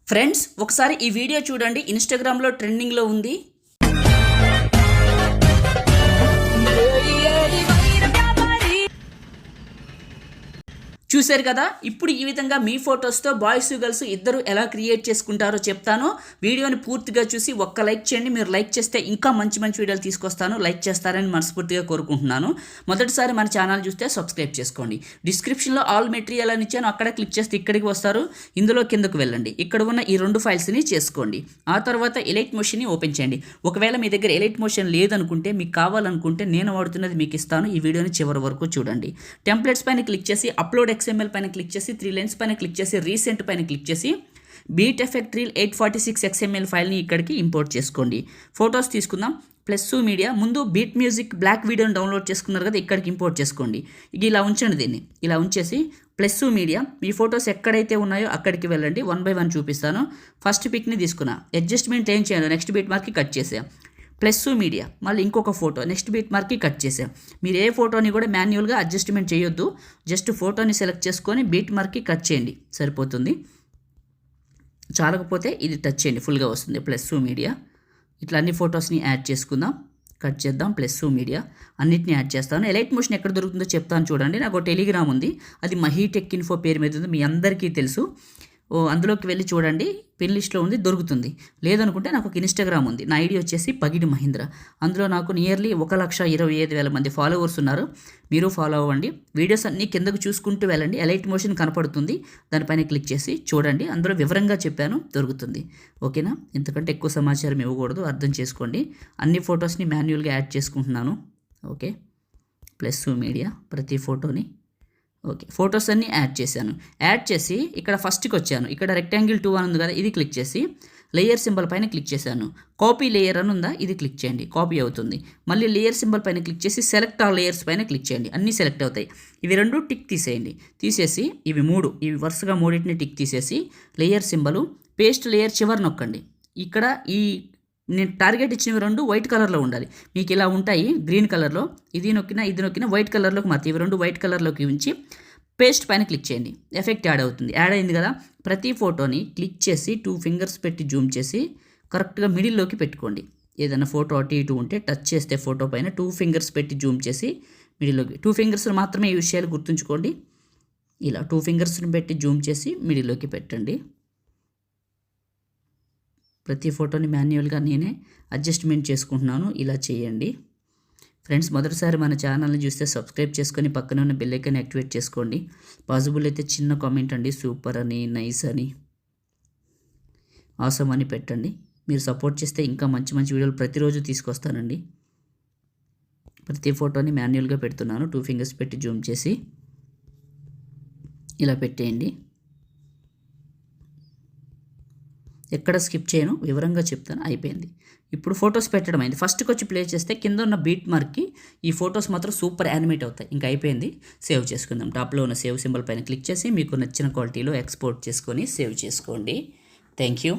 Friends ఒకసారి ఈ video చూడండి, ఇన్స్టాగ్రామ్లో ట్రెండింగ్లో ఉంది. చూశారు కదా. ఇప్పుడు ఈ విధంగా మీ ఫొటోస్తో బాయ్స్ గర్ల్స్ ఇద్దరు ఎలా క్రియేట్ చేసుకుంటారో చెప్తాను. వీడియోని పూర్తిగా చూసి ఒక్క లైక్ చేయండి. మీరు లైక్ చేస్తే ఇంకా మంచి మంచి వీడియోలు తీసుకొస్తాను. లైక్ చేస్తారని మనస్ఫూర్తిగా కోరుకుంటున్నాను. మొదటిసారి మన ఛానల్ చూస్తే సబ్స్క్రైబ్ చేసుకోండి. డిస్క్రిప్షన్లో ఆల్ మెటీరియల్ అని ఇచ్చాను, అక్కడ క్లిక్ చేస్తే ఇక్కడికి వస్తారు. ఇందులో కిందకు వెళ్ళండి, ఇక్కడ ఉన్న ఈ 2 ఫైల్స్ని చేసుకోండి. ఆ తర్వాత ఎలైట్ మోషన్ని ఓపెన్ చేయండి. ఒకవేళ మీ దగ్గర ఎలైట్ మోషన్ లేదనుకుంటే, మీకు కావాలనుకుంటే నేను వాడుతున్నది మీకు ఇస్తాను. ఈ వీడియోని చివరి వరకు చూడండి. టెంప్లెట్స్ పైన క్లిక్ చేసి అప్లోడ్ XML పైన క్లిక్ చేసి 3 లైన్స్ పైన క్లిక్ చేసి రీసెంట్ పైన క్లిక్ చేసి బీట్ ఎఫెక్ట్ రీల్ 846 XML ఫైల్ని ఇక్కడికి ఇంపోర్ట్ చేసుకోండి. ఫొటోస్ తీసుకుందాం. ప్లస్ మీడియా ముందు బీట్ మ్యూజిక్ బ్లాక్ వీడియోని డౌన్లోడ్ చేసుకున్నారు కదా, ఇక్కడికి ఇంపోర్ట్ చేసుకోండి. ఇక ఇలా ఉంచండి, దీన్ని ఇలా ఉంచేసి ప్లస్ మీడియా మీ ఫొటోస్ ఎక్కడైతే ఉన్నాయో అక్కడికి వెళ్ళండి. 1 by 1 చూపిస్తాను. ఫస్ట్ పిక్ని తీసుకున్నా, అడ్జస్ట్మెంట్ ఏం చేయాలి, నెక్స్ట్ బీట్ మార్క్కి కట్ చేసా. ప్లస్ మీడియా మళ్ళీ ఇంకొక ఫోటో నెక్స్ట్ బీట్ మార్క్కి కట్ చేసాం. మీరు ఏ ఫోటోని కూడా మాన్యువల్గా అడ్జస్ట్మెంట్ చేయొద్దు, జస్ట్ ఫోటోని సెలెక్ట్ చేసుకొని బీట్ మార్క్కి కట్ చేయండి, సరిపోతుంది. చాలకపోతే ఇది టచ్ చేయండి, ఫుల్గా వస్తుంది. ప్లస్ మీడియా ఇట్లా అన్ని ఫొటోస్ని యాడ్ చేసుకుందాం. కట్ చేద్దాం. ప్లస్ మీడియా అన్నిటిని యాడ్ చేస్తాను. ఎలైట్ మోషన్ ఎక్కడ దొరుకుతుందో చెప్తాను చూడండి. నాకు టెలిగ్రామ్ ఉంది, అది మహీటెక్ ఇన్ఫో పేరు మీద ఉంది, మీ అందరికీ తెలుసు. అందులోకి వెళ్ళి చూడండి, పిన్ లిస్ట్లో ఉంది, దొరుకుతుంది. లేదనుకుంటే నాకు ఒక ఇన్స్టాగ్రామ్ ఉంది, నా ఐడి వచ్చేసి పగిడి మహేంద్ర. అందులో నాకు నియర్లీ 1,25,000 మంది ఫాలోవర్స్ ఉన్నారు. మీరు ఫాలో అవ్వండి. వీడియోస్ అన్నీ కిందకు చూసుకుంటూ వెళ్ళండి, ఎలైట్ మోషన్ కనపడుతుంది, దానిపైన క్లిక్ చేసి చూడండి. అందులో వివరంగా చెప్పాను, దొరుకుతుంది. ఓకేనా, ఇంతకంటే ఎక్కువ సమాచారం ఇవ్వకూడదు, అర్థం చేసుకోండి. అన్ని ఫొటోస్ని మాన్యువల్గా యాడ్ చేసుకుంటున్నాను. ఓకే, ప్లస్ మీడియా ప్రతి ఫోటోని ఓకే, ఫొటోస్ అన్నీ యాడ్ చేశాను. యాడ్ చేసి ఇక్కడ ఫస్ట్కి వచ్చాను, ఇక్కడ రెక్టాంగిల్ 2 అని ఉంది కదా, ఇది క్లిక్ చేసి లేయర్ సింబల్ పైన క్లిక్ చేశాను. కాపీ లేయర్ అని ఉందా, ఇది క్లిక్ చేయండి, కాపీ అవుతుంది. మళ్ళీ లేయర్ సింబల్ పైన క్లిక్ చేసి సెలెక్ట్ ఆల్ లేయర్స్ పైన క్లిక్ చేయండి, అన్నీ సెలెక్ట్ అవుతాయి. ఇవి 2 టిక్ తీసేయండి. తీసేసి ఇవి 3 ఇవి వరుసగా 3టిని టిక్ తీసేసి లేయర్ సింబలు పేస్ట్ లేయర్ చివరి నొక్కండి. ఇక్కడ ఈ నేను టార్గెట్ ఇచ్చినవి 2 వైట్ కలర్లో ఉండాలి. మీకు ఇలా ఉంటాయి గ్రీన్ కలర్లో, ఇది నొక్కినా వైట్ కలర్లోకి మాత్రం ఇవి 2 వైట్ కలర్లోకి ఉంచి పేస్ట్ పైన క్లిక్ చేయండి. ఎఫెక్ట్ యాడ్ అవుతుంది. యాడ్ అయింది కదా. ప్రతి ఫోటోని క్లిక్ చేసి 2 ఫింగర్స్ పెట్టి జూమ్ చేసి కరెక్ట్గా మిడిల్లోకి పెట్టుకోండి. ఏదైనా ఫోటో అటు ఇటు ఉంటే టచ్ చేస్తే ఫోటో పైన 2 ఫింగర్స్ పెట్టి జూమ్ చేసి మిడిల్లోకి, 2 ఫింగర్స్ మాత్రమే ఈ విషయాలు గుర్తుంచుకోండి. ఇలా 2 ఫింగర్స్ని పెట్టి జూమ్ చేసి మిడిల్లోకి పెట్టండి. ప్రతి ఫోటోని మాన్యువల్గా నేనే అడ్జస్ట్మెంట్ చేసుకుంటున్నాను, ఇలా చేయండి. ఫ్రెండ్స్ మొదటిసారి మన ఛానల్ని చూస్తే సబ్స్క్రైబ్ చేసుకొని పక్కన ఉన్న బెల్ ఐకాన్ యాక్టివేట్ చేసుకోండి. పాసిబుల్ అయితే చిన్న కామెంట్ అండి, సూపర్ అని, నైస్ అని, ఆసమ్ అని పెట్టండి. మీరు సపోర్ట్ చేస్తే ఇంకా మంచి మంచి వీడియోలు ప్రతిరోజు తీసుకొస్తానండి. ప్రతి ఫోటోని మాన్యువల్గా పెడుతున్నాను. 2 ఫింగర్స్ పెట్టి జూమ్ చేసి ఇలా పెట్టేయండి. ఎక్కడ స్కిప్ చేయను, వివరంగా చెప్తాను. అయిపోయింది. ఇప్పుడు ఫొటోస్ పెట్టడం అయింది. ఫస్ట్కి వచ్చి ప్లే చేస్తే కింద ఉన్న బీట్ మార్క్కి ఈ ఫొటోస్ మాత్రం సూపర్ యానిమేట్ అవుతాయి. ఇంకా అయిపోయింది. సేవ్ చేసుకుందాం. టాప్లో ఉన్న సేవ్ సింబల్ పైన క్లిక్ చేసి మీకు నచ్చిన క్వాలిటీలో ఎక్స్పోర్ట్ చేసుకొని సేవ్ చేసుకోండి. Thank you.